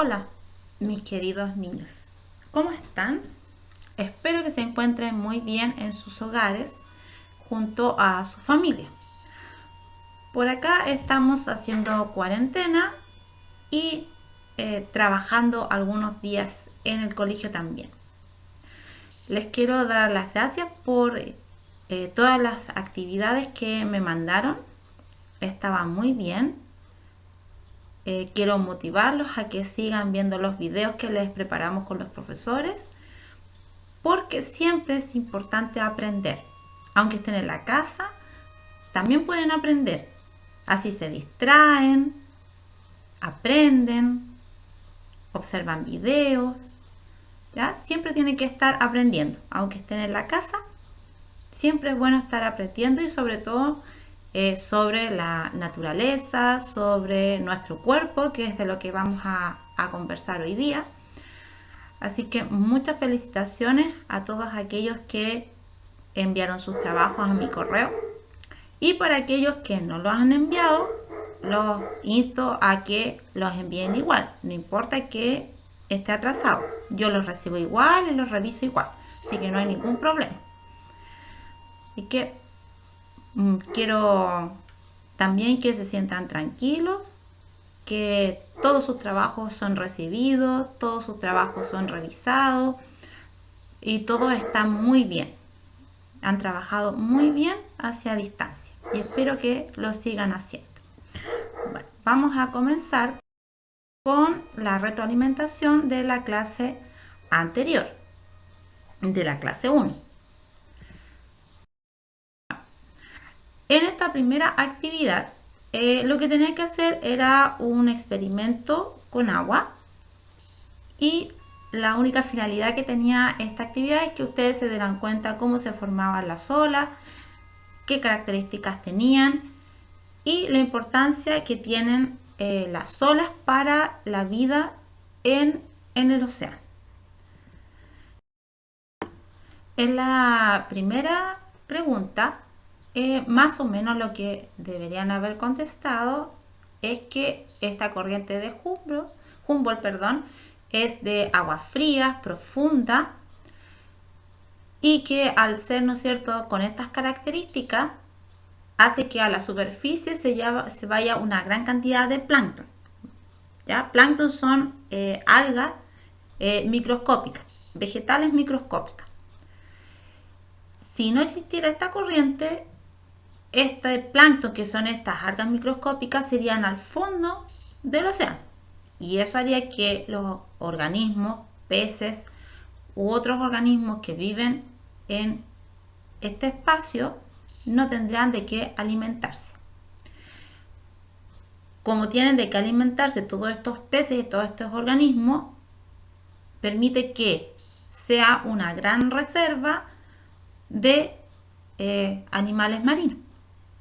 Hola, mis queridos niños. ¿Cómo están? Espero que se encuentren muy bien en sus hogares junto a su familia. Por acá estamos haciendo cuarentena y trabajando algunos días en el colegio también. Les quiero dar las gracias por todas las actividades que me mandaron. Estaban muy bien. Quiero motivarlos a que sigan viendo los videos que les preparamos con los profesores, porque siempre es importante aprender. Aunque estén en la casa, también pueden aprender. Así se distraen, aprenden, observan videos. ¿Ya? Siempre tienen que estar aprendiendo. Aunque estén en la casa, siempre es bueno estar aprendiendo y sobre todo sobre la naturaleza, sobre nuestro cuerpo, que es de lo que vamos a conversar hoy día. Así que muchas felicitaciones a todos aquellos que enviaron sus trabajos a mi correo. Y para aquellos que no los han enviado, los insto a que los envíen igual. No importa que esté atrasado. Yo los recibo igual y los reviso igual. Así que no hay ningún problema. Y que quiero también que se sientan tranquilos, que todos sus trabajos son recibidos, todos sus trabajos son revisados y todo está muy bien. Han trabajado muy bien hacia distancia y espero que lo sigan haciendo. Bueno, vamos a comenzar con la retroalimentación de la clase anterior, de la clase 1. En esta primera actividad, lo que tenía que hacer era un experimento con agua y la única finalidad que tenía esta actividad es que ustedes se dieran cuenta cómo se formaban las olas, qué características tenían y la importancia que tienen las olas para la vida en el océano. En la primera pregunta, más o menos lo que deberían haber contestado es que esta corriente de Humboldt, es de agua fría, profunda, y que al ser, ¿no es cierto?, con estas características, hace que a la superficie se vaya una gran cantidad de plancton. ¿Ya? Plancton son algas microscópicas, vegetales microscópicas. Si no existiera esta corriente, este plancton, que son estas algas microscópicas, serían al fondo del océano. Y eso haría que los organismos, peces u otros organismos que viven en este espacio no tendrían de qué alimentarse. Como tienen de qué alimentarse todos estos peces y todos estos organismos, permite que sea una gran reserva de animales marinos.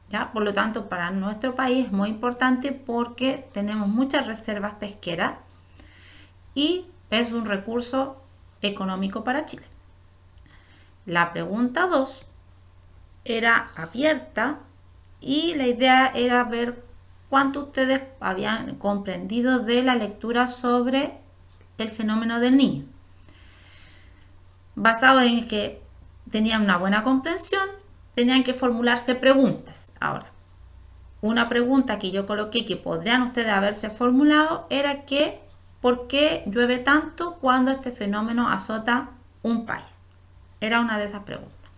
¿Ya? Por lo tanto, para nuestro país es muy importante porque tenemos muchas reservas pesqueras y es un recurso económico para Chile. La pregunta 2 era abierta y la idea era ver cuánto ustedes habían comprendido de la lectura sobre el fenómeno del niño. Basado en que tenían una buena comprensión, tenían que formularse preguntas. Ahora, una pregunta que yo coloqué que podrían ustedes haberse formulado era que ¿por qué llueve tanto cuando este fenómeno azota un país? Era una de esas preguntas.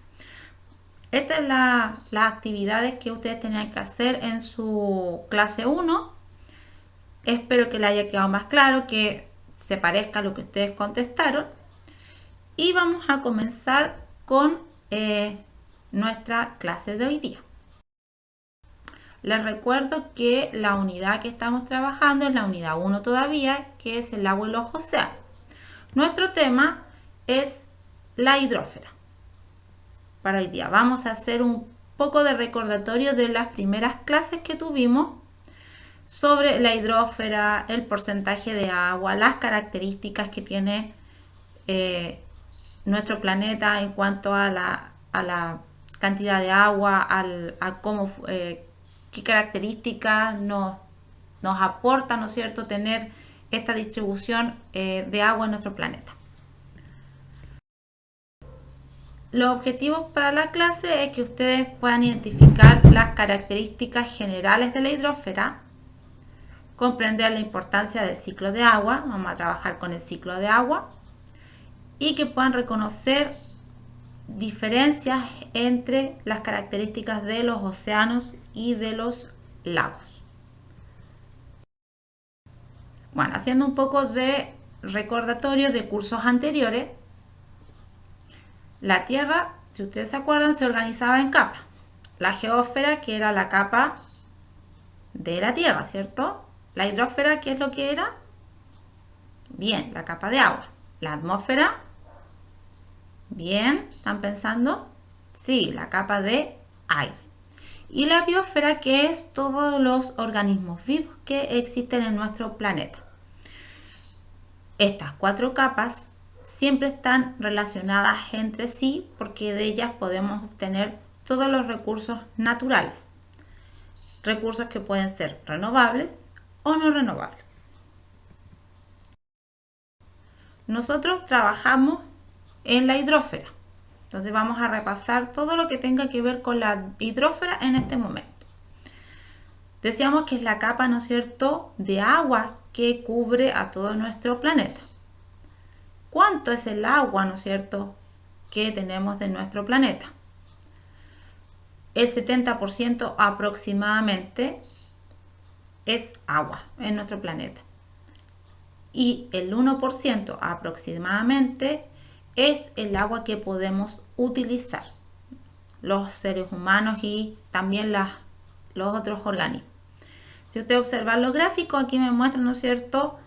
Estas son las actividades que ustedes tenían que hacer en su clase 1. Espero que les haya quedado más claro, que se parezca a lo que ustedes contestaron. Y vamos a comenzar con nuestra clase de hoy día. Les recuerdo que la unidad que estamos trabajando es la unidad 1 todavía, que es el agua y los océanos. Nuestro tema es la hidrósfera. Para hoy día vamos a hacer un poco de recordatorio de las primeras clases que tuvimos sobre la hidrósfera, el porcentaje de agua, las características que tiene nuestro planeta en cuanto a la cantidad de agua, a cómo, qué características nos aporta, ¿no es cierto?, tener esta distribución de agua en nuestro planeta. Los objetivos para la clase es que ustedes puedan identificar las características generales de la hidrósfera, comprender la importancia del ciclo de agua, vamos a trabajar con el ciclo de agua, y que puedan reconocer diferencias entre las características de los océanos y de los lagos. Bueno, haciendo un poco de recordatorio de cursos anteriores, la Tierra, si ustedes se acuerdan, se organizaba en capas. La geósfera, que era la capa de la Tierra, ¿cierto? La hidrósfera, ¿qué es lo que era? Bien, la capa de agua. La atmósfera, bien, ¿están pensando? Sí, la capa de aire. Y la biosfera, que es todos los organismos vivos que existen en nuestro planeta. Estas 4 capas siempre están relacionadas entre sí porque de ellas podemos obtener todos los recursos naturales. Recursos que pueden ser renovables o no renovables. Nosotros trabajamos en la hidrósfera. Entonces vamos a repasar todo lo que tenga que ver con la hidrósfera en este momento. Decíamos que es la capa, ¿no es cierto?, de agua que cubre a todo nuestro planeta. ¿Cuánto es el agua, ¿no es cierto?, que tenemos de nuestro planeta? El 70% aproximadamente es agua en nuestro planeta. Y el 1% aproximadamente es el agua que podemos utilizar los seres humanos y también los otros organismos. Si usted observa los gráficos, aquí me muestran, ¿no es cierto?,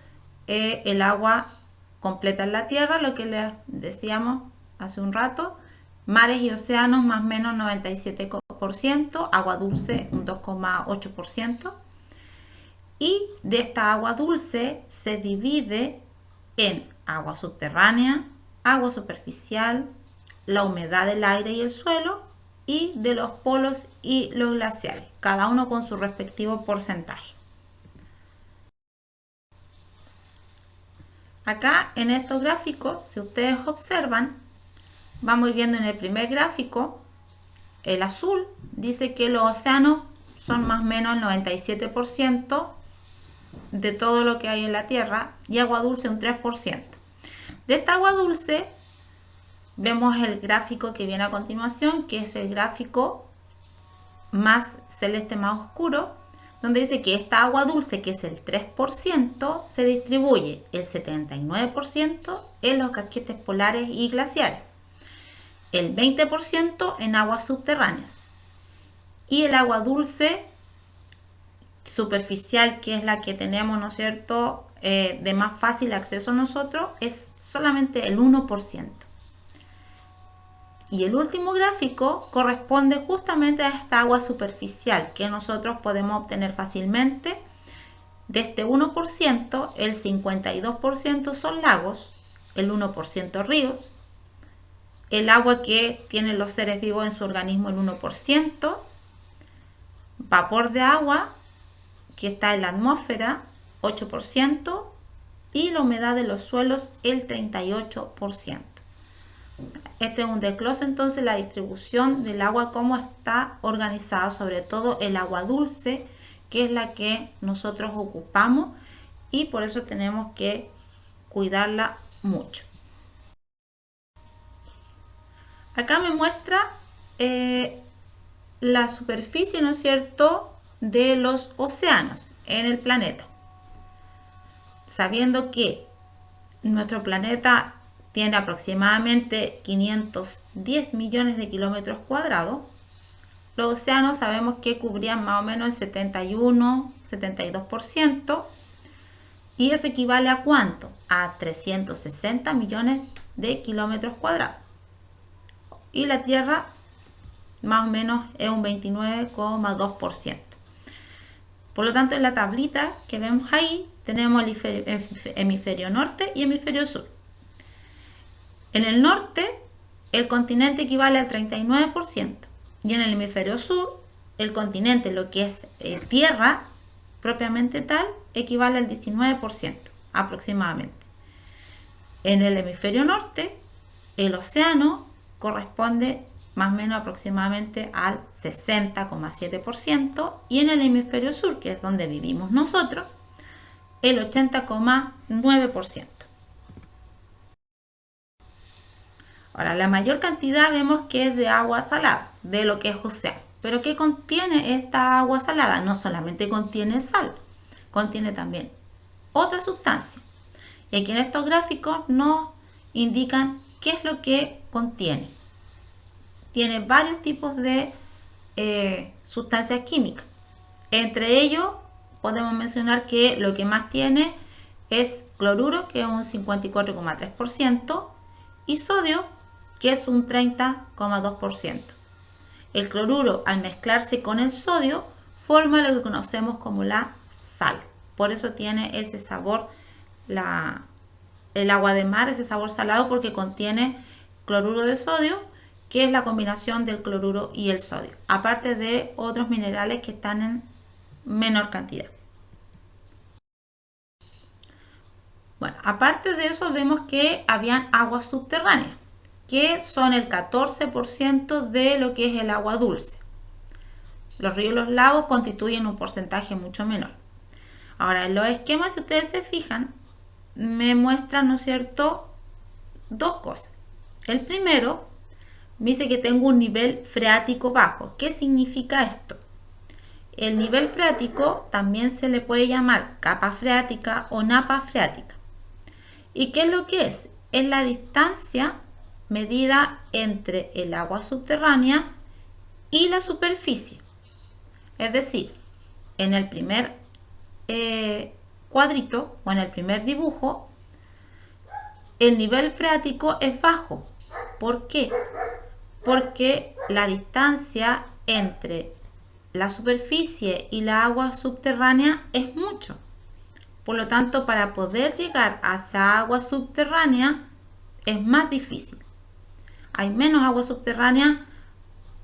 el agua completa en la Tierra, lo que les decíamos hace un rato, mares y océanos más o menos 97%, agua dulce un 2,8%, y de esta agua dulce se divide en agua subterránea, agua superficial, la humedad del aire y el suelo, y de los polos y los glaciares, cada uno con su respectivo porcentaje. Acá en estos gráficos, si ustedes observan, vamos viendo en el primer gráfico, el azul dice que los océanos son más o menos el 97% de todo lo que hay en la Tierra y agua dulce un 3%. De esta agua dulce vemos el gráfico que viene a continuación, que es el gráfico más celeste, más oscuro, donde dice que esta agua dulce, que es el 3%, se distribuye el 79% en los casquetes polares y glaciares, el 20% en aguas subterráneas y el agua dulce superficial, que es la que tenemos, ¿no es cierto?, de más fácil acceso nosotros, es solamente el 1%. Y el último gráfico corresponde justamente a esta agua superficial que nosotros podemos obtener fácilmente. De este 1%, el 52% son lagos, el 1% ríos, el agua que tienen los seres vivos en su organismo el 1%, vapor de agua que está en la atmósfera 8% y la humedad de los suelos el 38%. Este es un desglose entonces la distribución del agua, cómo está organizada, sobre todo el agua dulce, que es la que nosotros ocupamos y por eso tenemos que cuidarla mucho. Acá me muestra la superficie, ¿no es cierto?, de los océanos en el planeta. Sabiendo que nuestro planeta tiene aproximadamente 510 millones de kilómetros cuadrados, los océanos sabemos que cubrían más o menos el 71-72%, y eso equivale a ¿cuánto? A 360 millones de kilómetros cuadrados. Y la Tierra más o menos es un 29,2%. Por lo tanto, en la tablita que vemos ahí tenemos el hemisferio norte y hemisferio sur. En el norte, el continente equivale al 39% y en el hemisferio sur, el continente, lo que es tierra propiamente tal, equivale al 19%. aproximadamente. En el hemisferio norte, el océano corresponde más o menos aproximadamente al 60,7% y en el hemisferio sur, que es donde vivimos nosotros, el 80,9%. Ahora, la mayor cantidad vemos que es de agua salada, de lo que es océano. Pero ¿qué contiene esta agua salada? No solamente contiene sal, contiene también otra sustancia. Y aquí en estos gráficos nos indican qué es lo que contiene. Tiene varios tipos de sustancias químicas. Entre ellos podemos mencionar que lo que más tiene es cloruro, que es un 54,3%, y sodio, que es un 30,2%. El cloruro, al mezclarse con el sodio, forma lo que conocemos como la sal. Por eso tiene ese sabor, el agua de mar, ese sabor salado, porque contiene cloruro de sodio, que es la combinación del cloruro y el sodio, aparte de otros minerales que están en menor cantidad. Bueno, aparte de eso vemos que habían aguas subterráneas, que son el 14% de lo que es el agua dulce. Los ríos y los lagos constituyen un porcentaje mucho menor. Ahora, en los esquemas, si ustedes se fijan, me muestran, ¿no es cierto?, dos cosas. El primero me dice que tengo un nivel freático bajo. ¿Qué significa esto? El nivel freático también se le puede llamar capa freática o napa freática. ¿Y qué es lo que es? Es la distancia medida entre el agua subterránea y la superficie. Es decir, en el primer cuadrito o en el primer dibujo, el nivel freático es bajo. ¿Por qué? Porque la distancia entre la superficie y la agua subterránea es mucho. Por lo tanto, para poder llegar a esa agua subterránea es más difícil. Hay menos agua subterránea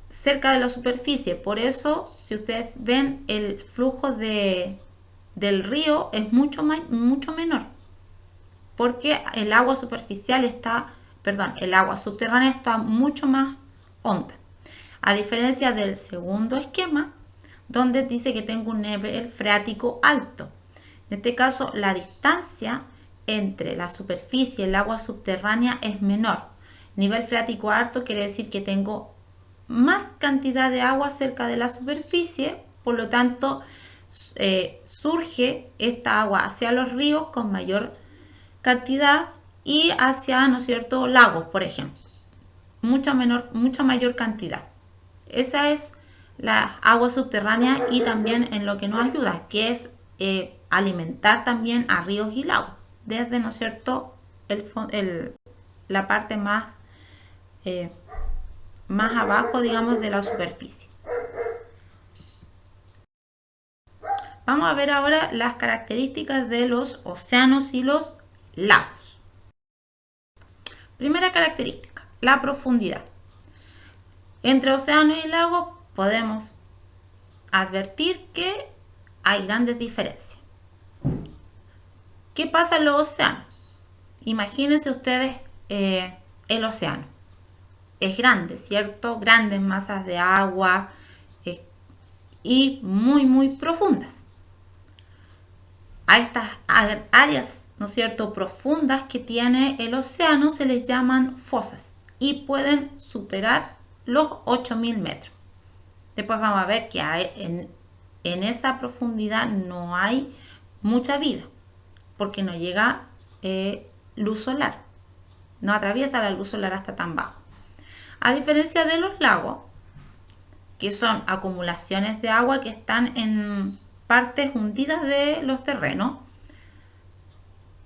cerca de la superficie. Por eso, si ustedes ven, el flujo del río es mucho menor. Porque el agua superficial el agua subterránea está mucho más honda. A diferencia del segundo esquema, donde dice que tengo un nivel freático alto. En este caso, la distancia entre la superficie y el agua subterránea es menor. Nivel freático alto quiere decir que tengo más cantidad de agua cerca de la superficie, por lo tanto, surge esta agua hacia los ríos con mayor cantidad y hacia, ¿no es cierto?, lagos, por ejemplo. Mucha mayor cantidad. Esa es la agua subterránea y también en lo que nos ayuda, que es alimentar también a ríos y lagos, desde, ¿no es cierto?, la parte más abajo, digamos, de la superficie. Vamos a ver ahora las características de los océanos y los lagos. Primera característica, la profundidad. Entre océano y lago podemos advertir que hay grandes diferencias. ¿Qué pasa en los océanos? Imagínense ustedes el océano. Es grande, ¿cierto? Grandes masas de agua y muy profundas. A estas áreas, ¿no es cierto?, profundas que tiene el océano se les llaman fosas y pueden superar los 8.000 metros. Después vamos a ver que en esa profundidad no hay mucha vida porque no llega luz solar. No atraviesa la luz solar hasta tan bajo. A diferencia de los lagos, que son acumulaciones de agua que están en partes hundidas de los terrenos,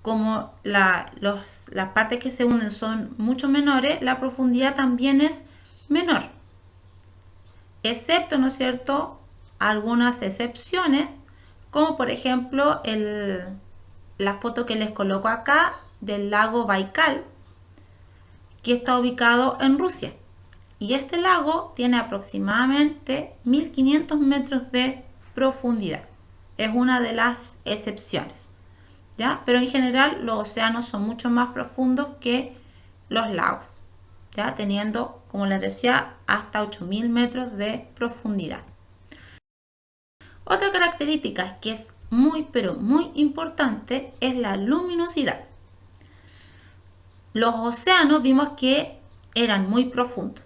como las partes que se hunden son mucho menores, la profundidad también es menor. Excepto, ¿no es cierto?, algunas excepciones, como por ejemplo la foto que les coloco acá del lago Baikal, que está ubicado en Rusia. Y este lago tiene aproximadamente 1.500 metros de profundidad. Es una de las excepciones. ¿ya? Pero en general los océanos son mucho más profundos que los lagos, ¿ya? Teniendo, como les decía, hasta 8000 metros de profundidad. Otra característica que es muy, pero muy importante es la luminosidad. Los océanos vimos que eran muy profundos.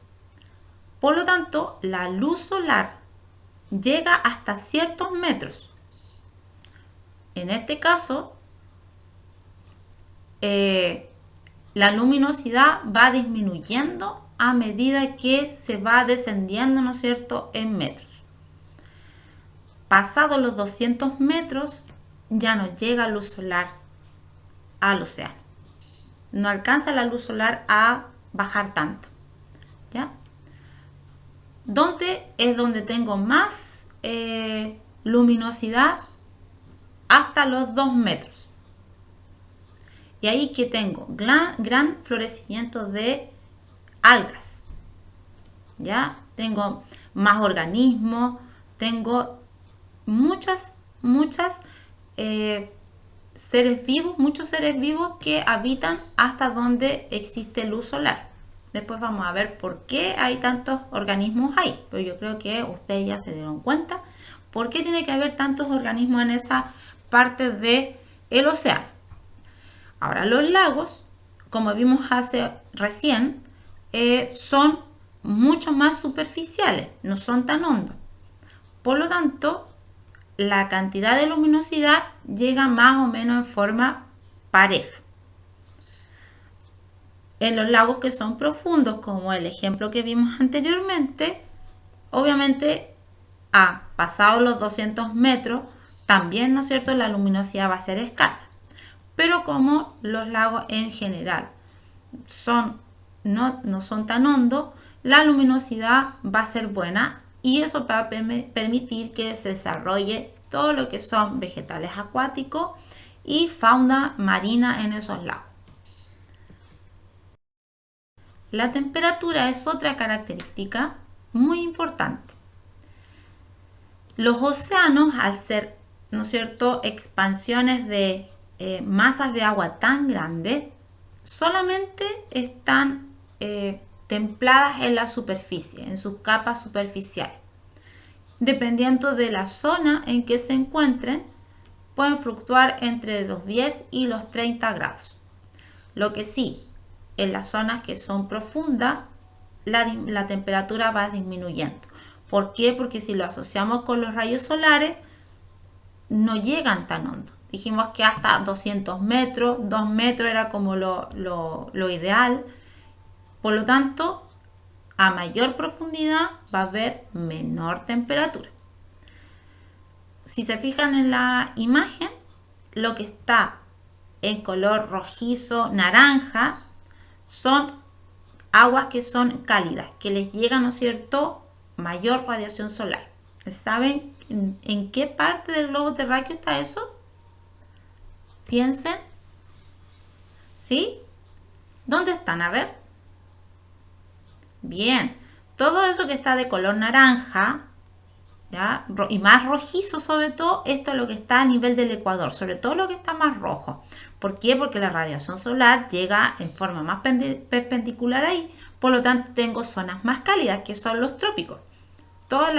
Por lo tanto, la luz solar llega hasta ciertos metros. En este caso, la luminosidad va disminuyendo a medida que se va descendiendo, ¿no es cierto?, en metros. Pasados los 200 metros, ya no llega luz solar al océano. No alcanza la luz solar a bajar tanto, ¿ya? ¿Dónde es donde tengo más luminosidad? Hasta los 2 metros. Y ahí que tengo gran florecimiento de algas, ¿ya? Tengo más organismos, tengo muchos seres vivos que habitan hasta donde existe luz solar. Después vamos a ver por qué hay tantos organismos ahí, pero yo creo que ustedes ya se dieron cuenta por qué tiene que haber tantos organismos en esa parte del océano. Ahora, los lagos, como vimos recién, son mucho más superficiales, no son tan hondos. Por lo tanto, la cantidad de luminosidad llega más o menos en forma pareja. En los lagos que son profundos, como el ejemplo que vimos anteriormente, obviamente, pasados los 200 metros, también, ¿no es cierto?, la luminosidad va a ser escasa. Pero como los lagos en general no son tan hondos, la luminosidad va a ser buena y eso va a permitir que se desarrolle todo lo que son vegetales acuáticos y fauna marina en esos lagos. La temperatura es otra característica muy importante. Los océanos, al ser, ¿no es cierto?, expansiones de masas de agua tan grandes, solamente están templadas en la superficie, en sus capas superficiales. Dependiendo de la zona en que se encuentren, pueden fluctuar entre los 10 y los 30 grados. Lo que sí, en las zonas que son profundas, la temperatura va disminuyendo. ¿Por qué? Porque si lo asociamos con los rayos solares, no llegan tan hondo. Dijimos que hasta 200 metros, 2 metros era como lo ideal. Por lo tanto, a mayor profundidad va a haber menor temperatura. Si se fijan en la imagen, lo que está en color rojizo, naranja, son aguas que son cálidas, que les llega, ¿no es cierto?, mayor radiación solar. ¿Saben en qué parte del globo terráqueo está eso? Piensen. ¿Sí? ¿Dónde están? A ver. Bien. Todo eso que está de color naranja, ¿ya?, y más rojizo sobre todo, esto es lo que está a nivel del ecuador, sobre todo lo que está más rojo. ¿Por qué? Porque la radiación solar llega en forma más perpendicular ahí, por lo tanto tengo zonas más cálidas, que son los trópicos. Todos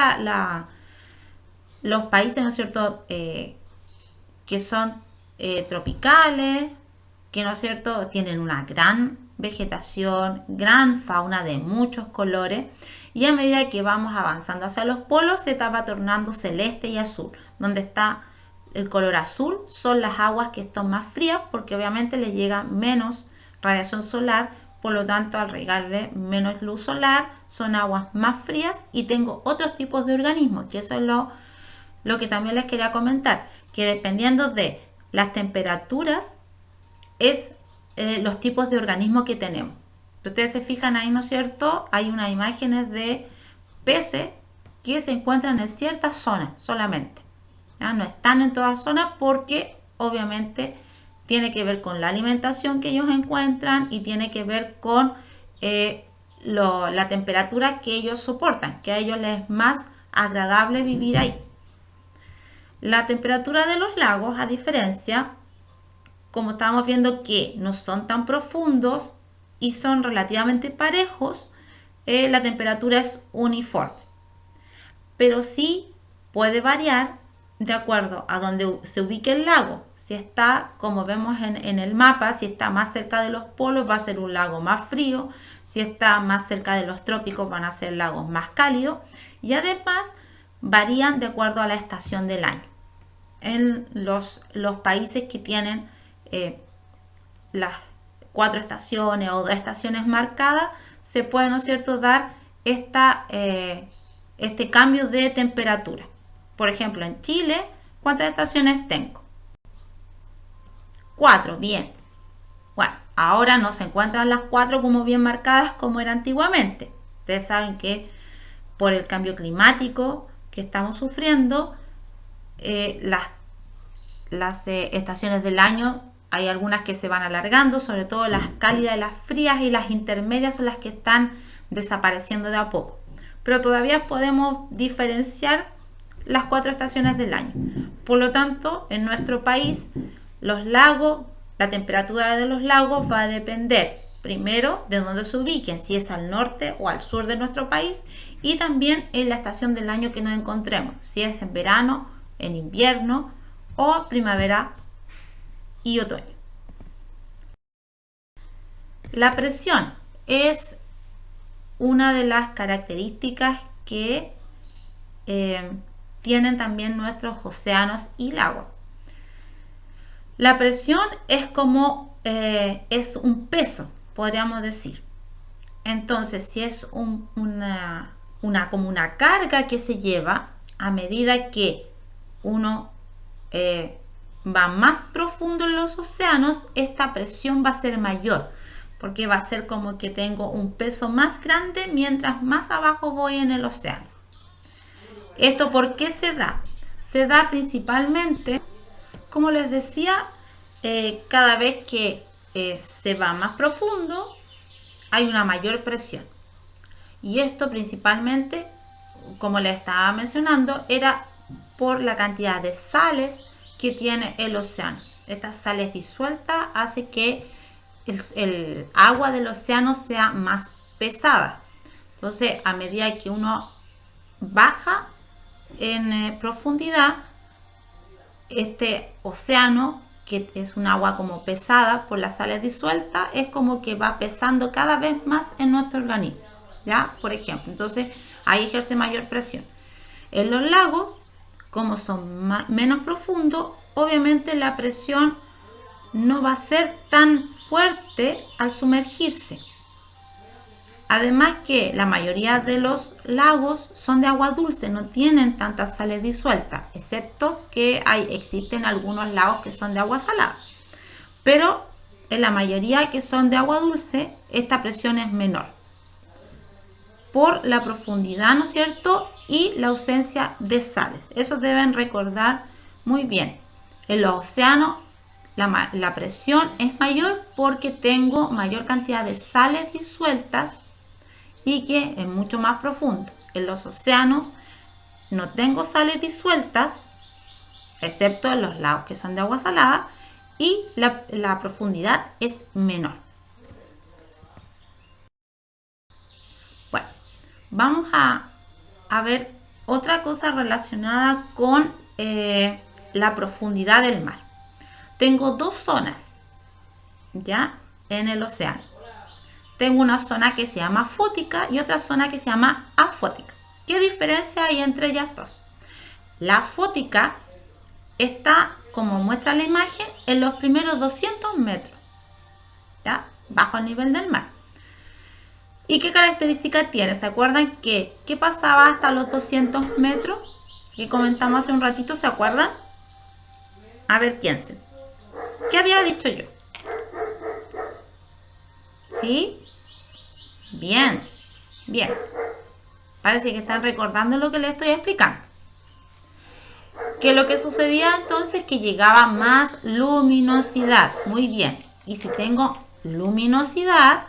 los países, ¿no es cierto?, que son tropicales, que, ¿no es cierto?, tienen una gran vegetación, gran fauna de muchos colores, y a medida que vamos avanzando hacia los polos se va tornando celeste y azul. Donde está el color azul son las aguas que están más frías, porque obviamente les llega menos radiación solar, por lo tanto al regarle menos luz solar son aguas más frías, y tengo otros tipos de organismos, que eso es lo que también les quería comentar, que dependiendo de las temperaturas es los tipos de organismos que tenemos. Ustedes se fijan ahí, ¿no es cierto?, hay unas imágenes de peces que se encuentran en ciertas zonas solamente, ¿ya? No están en todas zonas porque obviamente tiene que ver con la alimentación que ellos encuentran y tiene que ver con la temperatura que ellos soportan, que a ellos les es más agradable vivir ahí. La temperatura de los lagos, a diferencia, como estábamos viendo que no son tan profundos y son relativamente parejos, la temperatura es uniforme. Pero sí puede variar de acuerdo a donde se ubique el lago. Si está, como vemos en el mapa, si está más cerca de los polos va a ser un lago más frío. Si está más cerca de los trópicos van a ser lagos más cálidos. Y además varían de acuerdo a la estación del año. En los países que tienen las 4 estaciones o 2 estaciones marcadas, se puede, ¿no es cierto?, dar este cambio de temperatura. Por ejemplo, en Chile, ¿cuántas estaciones tengo? 4, bien. Bueno, ahora no se encuentran las 4 como bien marcadas como era antiguamente. Ustedes saben que por el cambio climático que estamos sufriendo, las estaciones del año hay algunas que se van alargando, sobre todo las cálidas y las frías, y las intermedias son las que están desapareciendo de a poco. Pero todavía podemos diferenciar las 4 estaciones del año. Por lo tanto, en nuestro país, los lagos, la temperatura de los lagos va a depender primero de dónde se ubiquen, si es al norte o al sur de nuestro país, y también en la estación del año que nos encontremos, si es en verano, en invierno o primavera y otoño. La presión es una de las características que tienen también nuestros océanos y lagos. La presión es como es un peso, podríamos decir. Entonces, si es como una carga que se lleva a medida que uno va más profundo en los océanos, esta presión va a ser mayor, porque va a ser como que tengo un peso más grande mientras más abajo voy en el océano. ¿Esto por qué se da? Se da principalmente, como les decía, cada vez que se va más profundo, hay una mayor presión. Y esto principalmente, como les estaba mencionando, era por la cantidad de sales que tiene el océano. Estas sales disueltas hacen que el agua del océano sea más pesada. Entonces, a medida que uno baja en profundidad, este océano, que es un agua como pesada por las sales disueltas, es como que va pesando cada vez más en nuestro organismo, ¿ya? Por ejemplo, entonces ahí ejerce mayor presión. En los lagos, como son menos profundos, obviamente la presión no va a ser tan fuerte al sumergirse. Además que la mayoría de los lagos son de agua dulce, no tienen tantas sales disueltas, excepto que existen algunos lagos que son de agua salada. Pero en la mayoría que son de agua dulce, esta presión es menor, por la profundidad, ¿no es cierto?, y la ausencia de sales. Eso deben recordar muy bien. En los océanos la presión es mayor porque tengo mayor cantidad de sales disueltas y que es mucho más profundo. En los océanos no tengo sales disueltas, excepto en los lagos que son de agua salada, y la profundidad es menor. Bueno, vamos a ver otra cosa relacionada con la profundidad del mar. Tengo dos zonas, ¿ya?, en el océano. Tengo una zona que se llama fótica y otra zona que se llama afótica. ¿Qué diferencia hay entre ellas dos? La fótica está, como muestra la imagen, en los primeros 200 metros, ¿ya?, bajo el nivel del mar. ¿Y qué características tiene? ¿Se acuerdan qué pasaba hasta los 200 metros? Que comentamos hace un ratito, ¿se acuerdan? A ver, piensen. ¿Qué había dicho yo? ¿Sí? Bien, bien. Parece que están recordando lo que les estoy explicando. Que lo que sucedía entonces es que llegaba más luminosidad. Muy bien. Y si tengo luminosidad,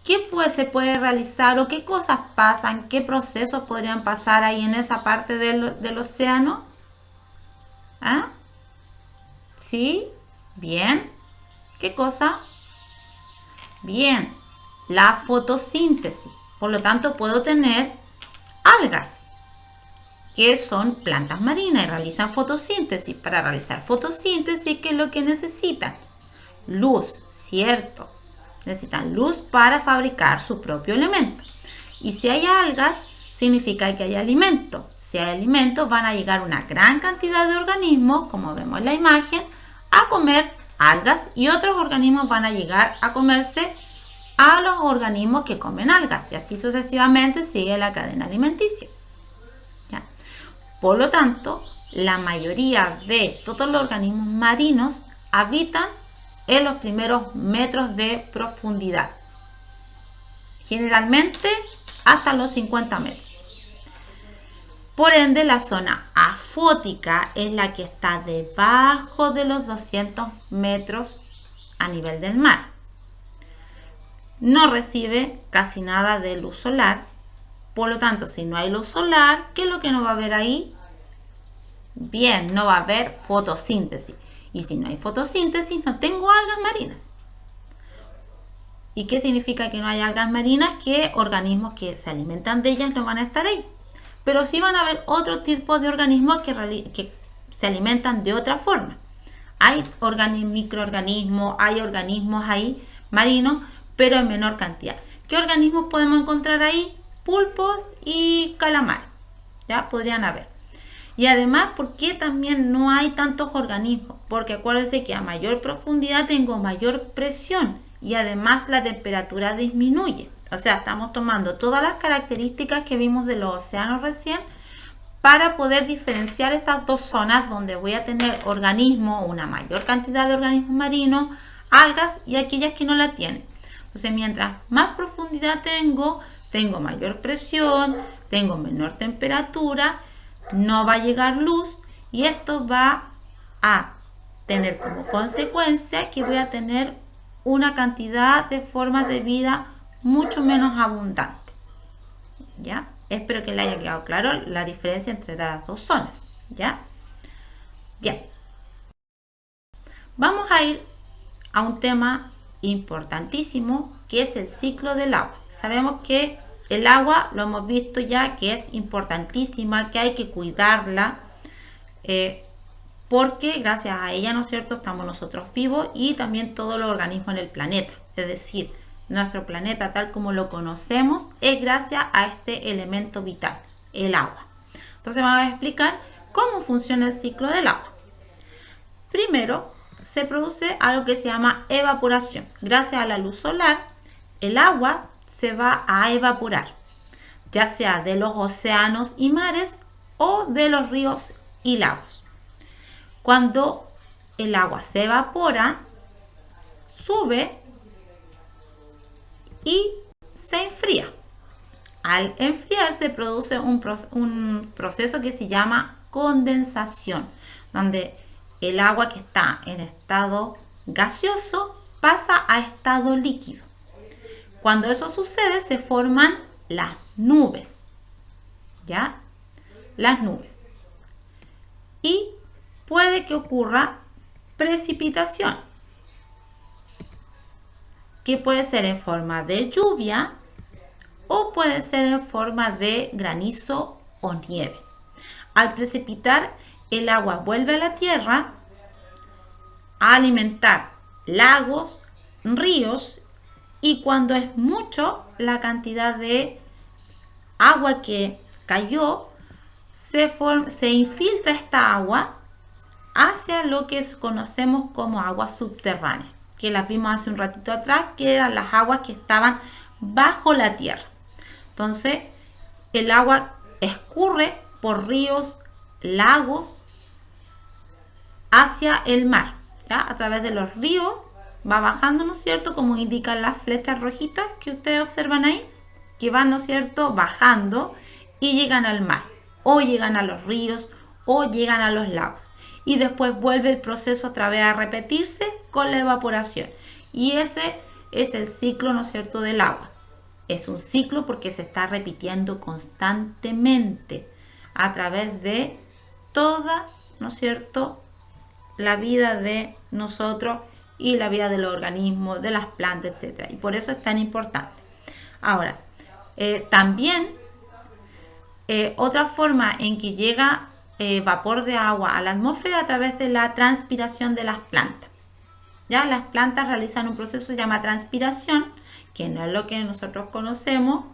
¿qué se puede realizar o qué cosas pasan? ¿Qué procesos podrían pasar ahí en esa parte del océano? ¿Ah? ¿Sí? Bien. ¿Qué cosa? Bien, la fotosíntesis. Por lo tanto, puedo tener algas, que son plantas marinas y realizan fotosíntesis. Para realizar fotosíntesis, ¿qué es lo que necesitan? Luz, ¿cierto? Necesitan luz para fabricar su propio elemento. Y si hay algas, significa que hay alimento. Si hay alimento, van a llegar una gran cantidad de organismos, como vemos en la imagen, a comer algas, y otros organismos van a llegar a comerse a los organismos que comen algas, y así sucesivamente sigue la cadena alimenticia. ¿Ya? Por lo tanto, la mayoría de todos los organismos marinos habitan en los primeros metros de profundidad, generalmente hasta los 50 metros. Por ende, la zona afótica es la que está debajo de los 200 metros a nivel del mar. No recibe casi nada de luz solar. Por lo tanto, si no hay luz solar, ¿qué es lo que no va a haber ahí? Bien, no va a haber fotosíntesis. Y si no hay fotosíntesis, no tengo algas marinas. ¿Y qué significa que no hay algas marinas? Que organismos que se alimentan de ellas no van a estar ahí. Pero sí van a haber otro tipo de organismos que se alimentan de otra forma. Hay microorganismos, hay organismos ahí marinos, pero en menor cantidad. ¿Qué organismos podemos encontrar ahí? Pulpos y calamares. ¿Ya? Podrían haber. Y además, ¿por qué también no hay tantos organismos? Porque acuérdense que a mayor profundidad tengo mayor presión y además la temperatura disminuye. O sea, estamos tomando todas las características que vimos de los océanos recién para poder diferenciar estas dos zonas donde voy a tener organismos, una mayor cantidad de organismos marinos, algas y aquellas que no la tienen. Entonces, mientras más profundidad tengo mayor presión, tengo menor temperatura, no va a llegar luz y esto va a tener como consecuencia que voy a tener una cantidad de formas de vida mucho menos abundante. ¿Ya? Espero que le haya quedado claro la diferencia entre las dos zonas. ¿Ya? Bien. Vamos a ir a un tema importantísimo que es el ciclo del agua. Sabemos que el agua, lo hemos visto ya, que es importantísima, que hay que cuidarla, porque gracias a ella, ¿no es cierto?, estamos nosotros vivos y también todos los organismos en el planeta. Es decir, nuestro planeta tal como lo conocemos es gracias a este elemento vital, el agua. Entonces vamos a explicar cómo funciona el ciclo del agua. Primero, se produce algo que se llama evaporación. Gracias a la luz solar, el agua se va a evaporar, ya sea de los océanos y mares o de los ríos y lagos. Cuando el agua se evapora, sube y se enfría. Al enfriarse produce un proceso que se llama condensación, donde el agua que está en estado gaseoso pasa a estado líquido. Cuando eso sucede, se forman las nubes. ¿Ya? Las nubes. Y puede que ocurra precipitación, que puede ser en forma de lluvia o puede ser en forma de granizo o nieve. Al precipitar, el agua vuelve a la tierra a alimentar lagos, ríos, y cuando es mucho la cantidad de agua que cayó, se infiltra esta agua hacia lo que conocemos como aguas subterráneas, que las vimos hace un ratito atrás, que eran las aguas que estaban bajo la tierra. Entonces, el agua escurre por ríos, lagos, hacia el mar, ¿ya? A través de los ríos va bajando, ¿no es cierto?, como indican las flechas rojitas que ustedes observan ahí, que van, ¿no es cierto?, bajando y llegan al mar, o llegan a los ríos, o llegan a los lagos. Y después vuelve el proceso otra vez a repetirse con la evaporación. Y ese es el ciclo, ¿no es cierto?, del agua. Es un ciclo porque se está repitiendo constantemente a través de toda, ¿no es cierto?, la vida de nosotros y la vida de los organismos, de las plantas, etc. Y por eso es tan importante. Ahora, también otra forma en que llega vapor de agua a la atmósfera a través de la transpiración de las plantas. ¿Ya? Las plantas realizan un proceso que se llama transpiración, que no es lo que nosotros conocemos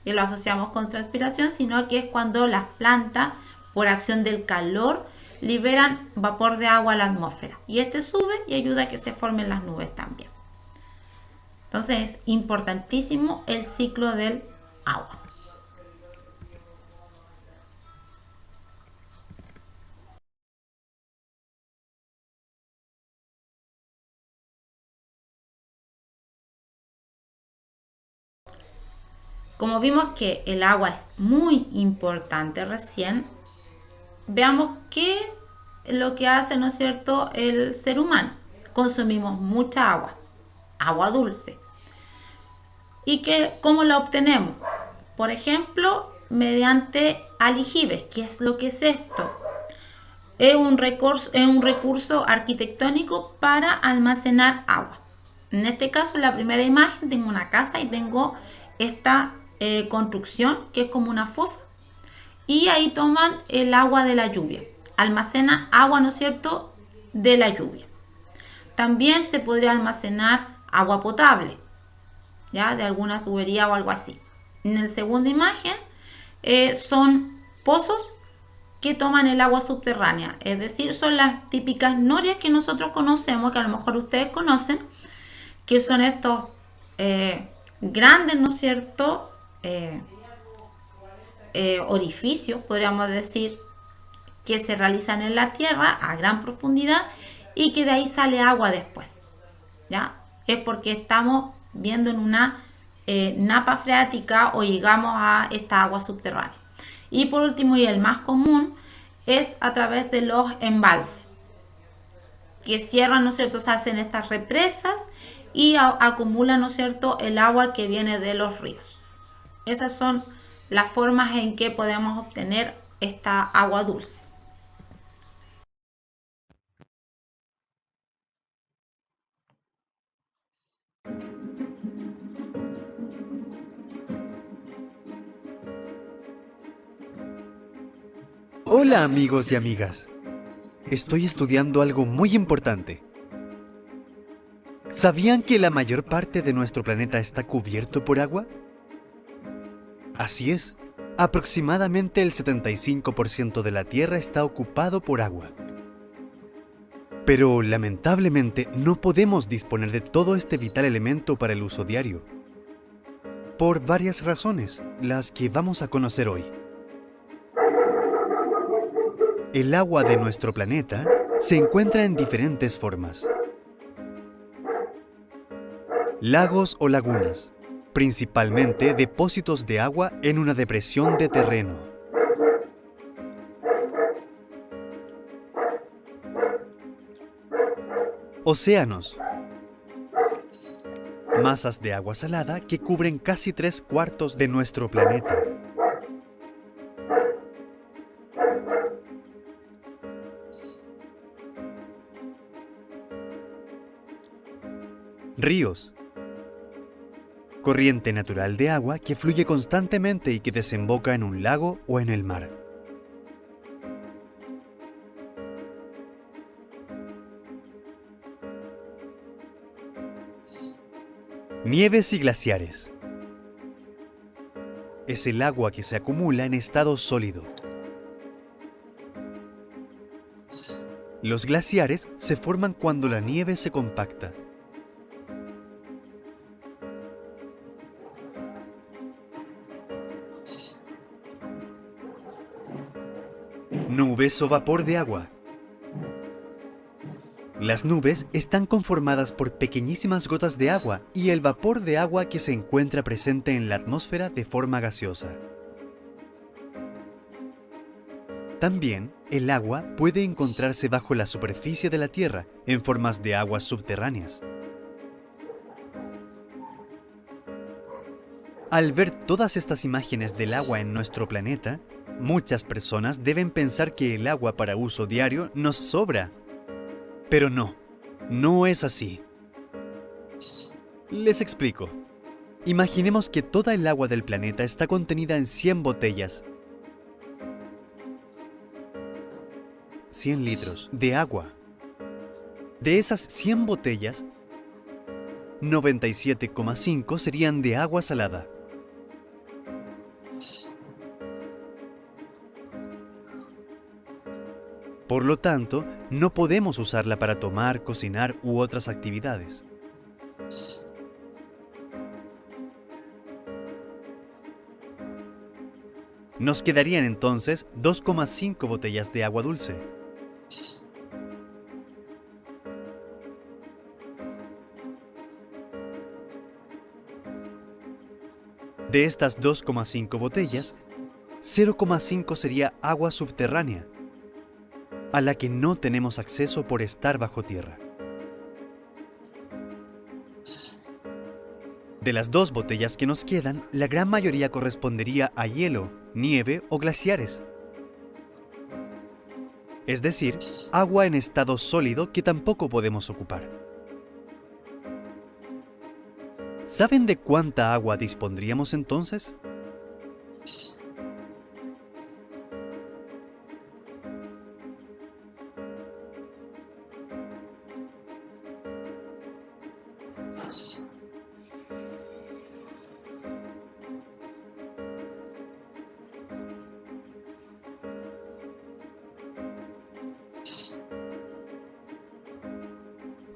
y lo asociamos con transpiración, sino que es cuando las plantas, por acción del calor, liberan vapor de agua a la atmósfera. Y este sube y ayuda a que se formen las nubes también. Entonces es importantísimo el ciclo del agua. Como vimos que el agua es muy importante recién, veamos qué es lo que hace, ¿no es cierto?, el ser humano. Consumimos mucha agua, agua dulce. ¿Y cómo la obtenemos? Por ejemplo, mediante aljibes. ¿Qué es lo que es esto? Es un recurso arquitectónico para almacenar agua. En este caso, en la primera imagen, tengo una casa y tengo esta construcción que es como una fosa. Y ahí toman el agua de la lluvia. Almacenan agua, ¿no es cierto?, de la lluvia. También se podría almacenar agua potable, ¿ya?, de alguna tubería o algo así. En la segunda imagen son pozos que toman el agua subterránea, es decir, son las típicas norias que nosotros conocemos, que a lo mejor ustedes conocen, que son estos grandes, ¿no es cierto?, orificios, podríamos decir, que se realizan en la tierra a gran profundidad y que de ahí sale agua después, ¿ya? Es porque estamos viendo en una napa freática o llegamos a esta agua subterránea. Y por último, y el más común, es a través de los embalses, que cierran, ¿no es cierto?, se hacen estas represas y acumulan, ¿no es cierto?, el agua que viene de los ríos. Esas son las formas en que podemos obtener esta agua dulce. Hola amigos y amigas. Estoy estudiando algo muy importante. ¿Sabían que la mayor parte de nuestro planeta está cubierto por agua? Así es, aproximadamente el 75% de la Tierra está ocupado por agua. Pero lamentablemente no podemos disponer de todo este vital elemento para el uso diario. Por varias razones, las que vamos a conocer hoy. El agua de nuestro planeta se encuentra en diferentes formas. Lagos o lagunas, principalmente depósitos de agua en una depresión de terreno. Océanos, masas de agua salada que cubren casi 3/4 de nuestro planeta. Ríos, corriente natural de agua que fluye constantemente y que desemboca en un lago o en el mar. Nieves y glaciares. Es el agua que se acumula en estado sólido. Los glaciares se forman cuando la nieve se compacta. Nubes o vapor de agua. Las nubes están conformadas por pequeñísimas gotas de agua y el vapor de agua que se encuentra presente en la atmósfera de forma gaseosa. También, el agua puede encontrarse bajo la superficie de la Tierra en formas de aguas subterráneas. Al ver todas estas imágenes del agua en nuestro planeta, muchas personas deben pensar que el agua para uso diario nos sobra. Pero no, No es así. Les explico. Imaginemos que toda el agua del planeta está contenida en 100 botellas, 100 litros de agua. De esas 100 botellas, 97,5 serían de agua salada. Por lo tanto, no podemos usarla para tomar, cocinar u otras actividades. Nos quedarían entonces 2,5 botellas de agua dulce. De estas 2,5 botellas, 0,5 sería agua subterránea, a la que no tenemos acceso por estar bajo tierra. De las 2 botellas que nos quedan, la gran mayoría correspondería a hielo, nieve o glaciares. Es decir, agua en estado sólido que tampoco podemos ocupar. ¿Saben de cuánta agua dispondríamos entonces?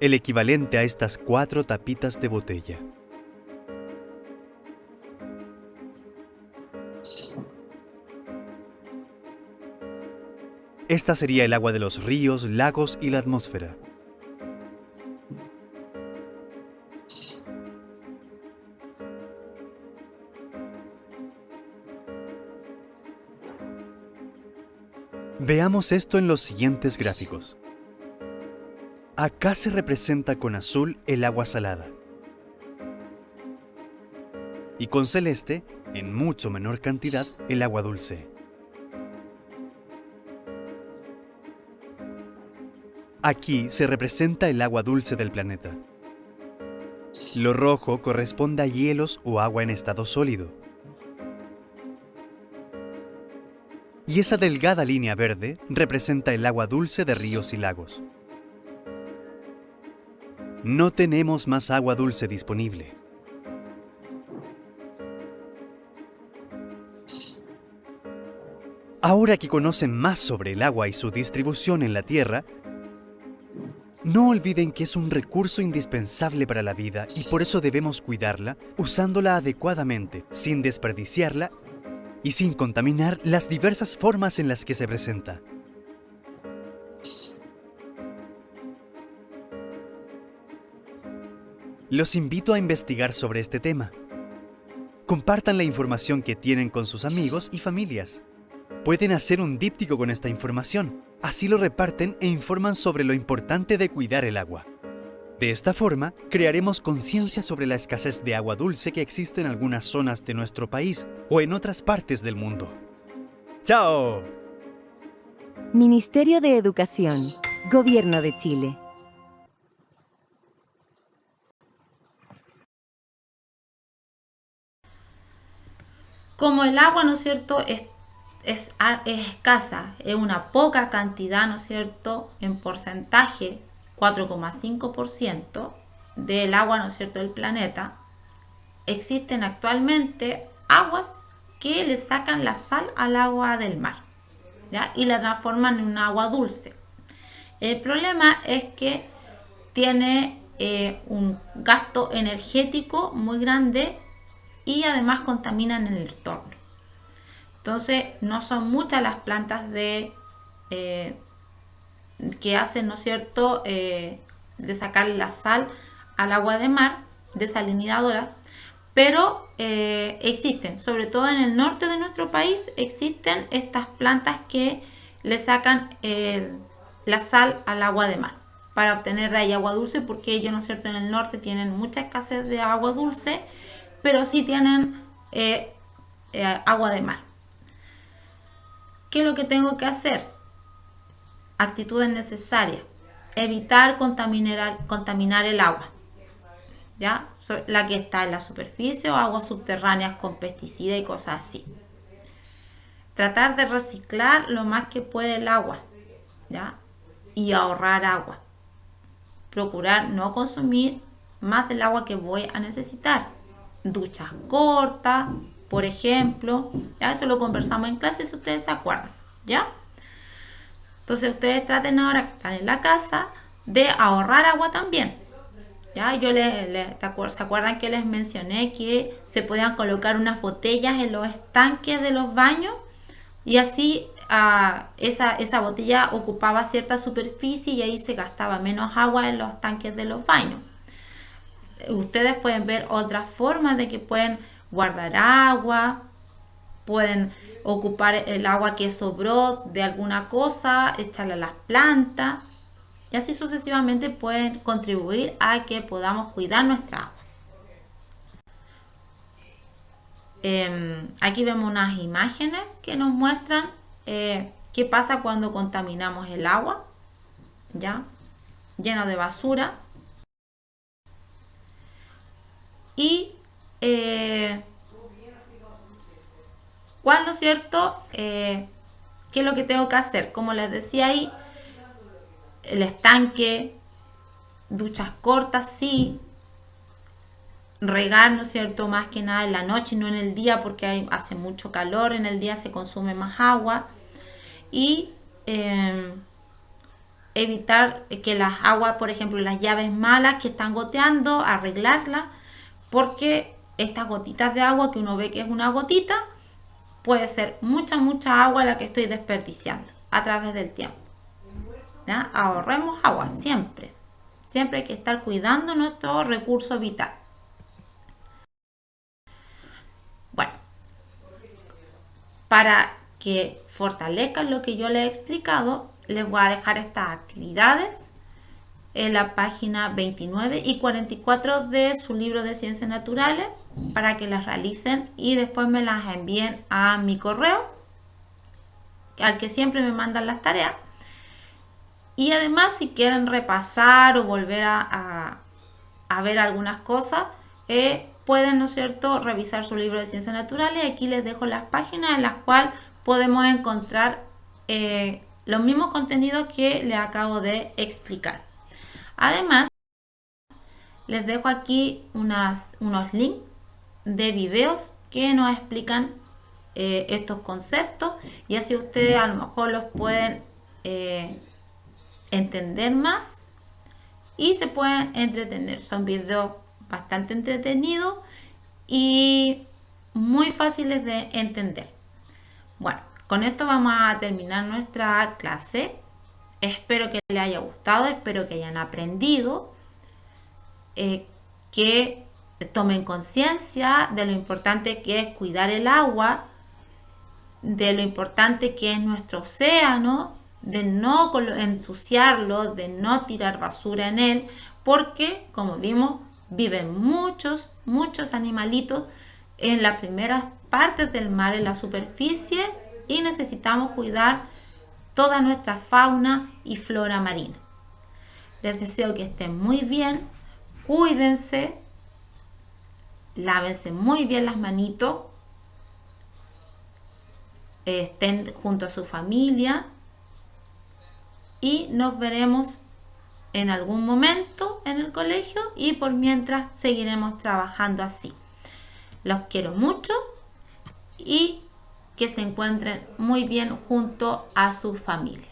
El equivalente a estas 4 tapitas de botella. Esta sería el agua de los ríos, lagos y la atmósfera. Veamos esto en los siguientes gráficos. Acá se representa con azul el agua salada y con celeste, en mucho menor cantidad, el agua dulce. Aquí se representa el agua dulce del planeta. Lo rojo corresponde a hielos o agua en estado sólido. Y esa delgada línea verde representa el agua dulce de ríos y lagos. No tenemos más agua dulce disponible. Ahora que conocen más sobre el agua y su distribución en la Tierra, no olviden que es un recurso indispensable para la vida y por eso debemos cuidarla, usándola adecuadamente, sin desperdiciarla y sin contaminar las diversas formas en las que se presenta. Los invito a investigar sobre este tema. Compartan la información que tienen con sus amigos y familias. Pueden hacer un díptico con esta información. Así lo reparten e informan sobre lo importante de cuidar el agua. De esta forma, crearemos conciencia sobre la escasez de agua dulce que existe en algunas zonas de nuestro país o en otras partes del mundo. ¡Chao! Ministerio de Educación, Gobierno de Chile. Como el agua, ¿no es cierto?, es escasa, es una poca cantidad, ¿no es cierto?, en porcentaje, 4,5% del agua, ¿no es cierto?, del planeta. Existen actualmente aguas que le sacan la sal al agua del mar, ¿ya?, y la transforman en un agua dulce. El problema es que tiene un gasto energético muy grande y además contaminan el entorno. Entonces, no son muchas las plantas que hacen, ¿no es cierto?, de sacar la sal al agua de mar, desalinidadora, pero existen, sobre todo en el norte de nuestro país, existen estas plantas que le sacan la sal al agua de mar para obtener de ahí agua dulce, porque ellos, ¿no es cierto?, en el norte tienen mucha escasez de agua dulce, pero sí tienen agua de mar. ¿Qué es lo que tengo que hacer? Actitudes necesarias. evitar contaminar el agua, ¿ya? La que está en la superficie o aguas subterráneas con pesticidas y cosas así. Tratar de reciclar lo más que puede el agua, ¿ya? Y ahorrar agua. Procurar no consumir más del agua que voy a necesitar. Duchas cortas, por ejemplo, ya eso lo conversamos en clase si ustedes se acuerdan, ¿ya? Entonces ustedes traten ahora que están en la casa de ahorrar agua también. ¿Ya? ¿Se acuerdan que les mencioné que se podían colocar unas botellas en los estanques de los baños? Y así esa botella ocupaba cierta superficie y ahí se gastaba menos agua en los tanques de los baños. Ustedes pueden ver otras formas de que pueden guardar agua, pueden ocupar el agua que sobró de alguna cosa, echarla a las plantas y así sucesivamente pueden contribuir a que podamos cuidar nuestra agua. Aquí vemos unas imágenes que nos muestran qué pasa cuando contaminamos el agua, ¿ya? Lleno de basura. Y ¿cuál, no es cierto? ¿Qué es lo que tengo que hacer? Como les decía ahí, el estanque, duchas cortas, sí. Regar, ¿no es cierto? Más que nada en la noche y no en el día porque hace mucho calor, en el día se consume más agua. Y evitar que las aguas, por ejemplo, las llaves malas que están goteando, arreglarlas, porque estas gotitas de agua que uno ve que es una gotita, puede ser mucha agua la que estoy desperdiciando a través del tiempo. ¿Ya? Ahorremos agua siempre. Siempre hay que estar cuidando nuestro recurso vital. Bueno, para que fortalezcan lo que yo les he explicado, les voy a dejar estas actividades en la página 29 y 44 de su libro de Ciencias Naturales para que las realicen y después me las envíen a mi correo, al que siempre me mandan las tareas. Y además, si quieren repasar o volver a ver algunas cosas, pueden, ¿no es cierto?, revisar su libro de Ciencias Naturales. Aquí les dejo las páginas en las cuales podemos encontrar los mismos contenidos que les acabo de explicar. Además, les dejo aquí unos links de videos que nos explican estos conceptos y así ustedes a lo mejor los pueden entender más y se pueden entretener. Son videos bastante entretenidos y muy fáciles de entender. Bueno, con esto vamos a terminar nuestra clase. Espero que les haya gustado, espero que hayan aprendido, que tomen conciencia de lo importante que es cuidar el agua, de lo importante que es nuestro océano, de no ensuciarlo, de no tirar basura en él, porque, como vimos, viven muchos animalitos en las primeras partes del mar, en la superficie, y necesitamos cuidar toda nuestra fauna y flora marina. Les deseo que estén muy bien, cuídense, lávense muy bien las manitos, estén junto a su familia y nos veremos en algún momento en el colegio y por mientras seguiremos trabajando así. Los quiero mucho y que se encuentren muy bien junto a su familia.